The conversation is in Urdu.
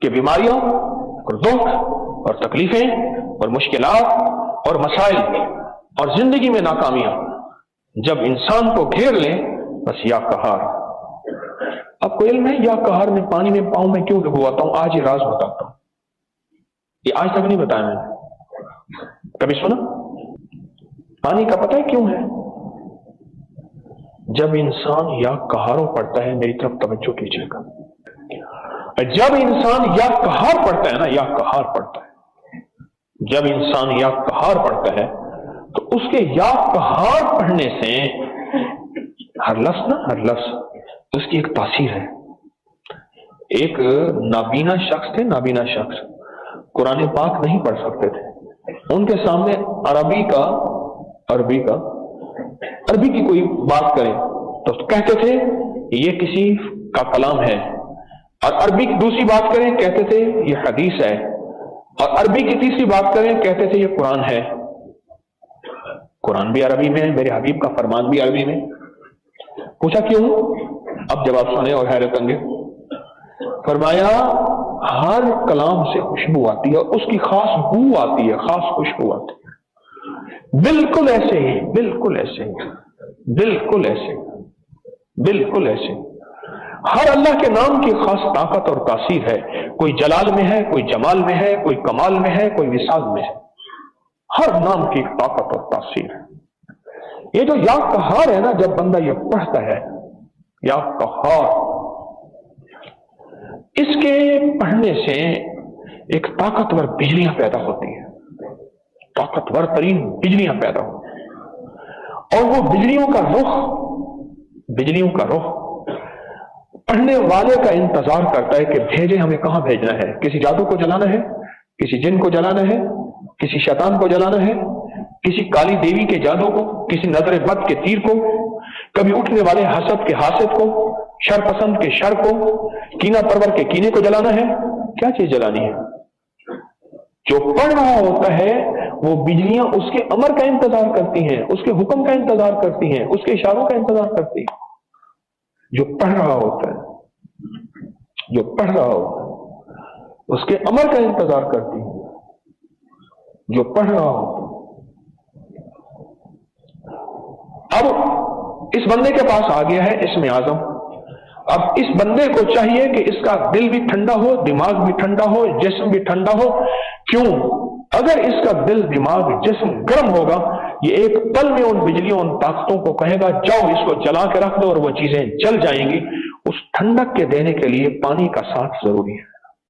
کہ بیماریاں اور دکھ اور تکلیفیں اور مشکلات اور مسائل اور زندگی میں ناکامیاں جب انسان کو گھیر لیں، بس یا قہار. آپ کو علم ہے یا قہار میں پانی میں پاؤں میں کیوں ڈبواتا ہوں؟ آج یہ راز بتاتا ہوں، یہ آج تک نہیں بتایا میں نے. کبھی سنا؟ پانی کا پتہ ہے کیوں ہے؟ جب انسان یا قہاروں پڑتا ہے، میری طرف توجہ کیجیے گا، جب انسان یا قہار پڑتا ہے نا، یا قہار پڑتا ہے، جب انسان یا قہار پڑتا ہے تو اس کے یا قہار پڑھنے سے ہر لفظ اس کی ایک تاثیر ہے. ایک نابینا شخص تھے، نابینا شخص قرآن پاک نہیں پڑھ سکتے تھے. ان کے سامنے عربی کی کوئی بات کریں تو کہتے تھے یہ کسی کا کلام ہے، اور عربی کی دوسری بات کریں کہتے تھے یہ حدیث ہے، اور عربی کی تیسری بات کریں کہتے تھے یہ قرآن ہے. قرآن بھی عربی میں ہے، میرے حبیب کا فرمان بھی عربی میں. پوچھا کیوں؟ اب جواب سنیں اور حیرت انگیز. فرمایا ہر کلام سے خوشبو آتی ہے اور اس کی خاص بو آتی ہے، خاص خوشبو آتی ہے. بالکل ایسے ہی ہر اللہ کے نام کی خاص طاقت اور تاثیر ہے. کوئی جلال میں ہے، کوئی جمال میں ہے، کوئی کمال میں ہے، کوئی وصال میں ہے. ہر نام کی طاقت اور تاثیر ہے. یہ جو یا قہار ہے نا، جب بندہ یہ پڑھتا ہے یا قہار، اس کے پڑھنے سے ایک طاقتور بجلیاں پیدا ہوتی ہیں، طاقتور ترین بجلیاں پیدا ہوتی ہیں، اور وہ بجلیوں کا رخ پڑھنے والے کا انتظار کرتا ہے کہ بھیجے ہمیں کہاں بھیجنا ہے. کسی جادو کو جلانا ہے، کسی جن کو جلانا ہے، کسی شیطان کو جلانا ہے، کسی کالی دیوی کے جادو کو، کسی نظر بد کے تیر کو، کبھی اٹھنے والے حسد کے حاسد کو، شر پسند کے شر کو، کینہ پرور کے کینے کو جلانا ہے. کیا چیز جلانی ہے؟ جو پڑھ رہا ہوتا ہے وہ بجلیاں اس کے امر کا انتظار کرتی ہیں، اس کے حکم کا انتظار کرتی ہیں، اس کے اشاروں کا انتظار کرتی ہیں. جو پڑھ رہا ہوتا ہے اس کے امر کا انتظار کرتی ہیں. جو پڑھ رہا ہوتا ہے. اب اس بندے کے پاس آ گیا ہے اسم اعظم. اب اس بندے کو چاہیے کہ اس کا دل بھی ٹھنڈا ہو، دماغ بھی ٹھنڈا ہو، جسم بھی ٹھنڈا ہو. کیوں؟ اگر اس کا دل، دماغ، جسم گرم ہوگا، یہ ایک پل میں ان بجلیوں، ان طاقتوں کو کہے گا جاؤ اس کو جلا کے رکھ دو، اور وہ چیزیں جل جائیں گی. اس ٹھنڈک کے دینے کے لیے پانی کا ساتھ ضروری ہے.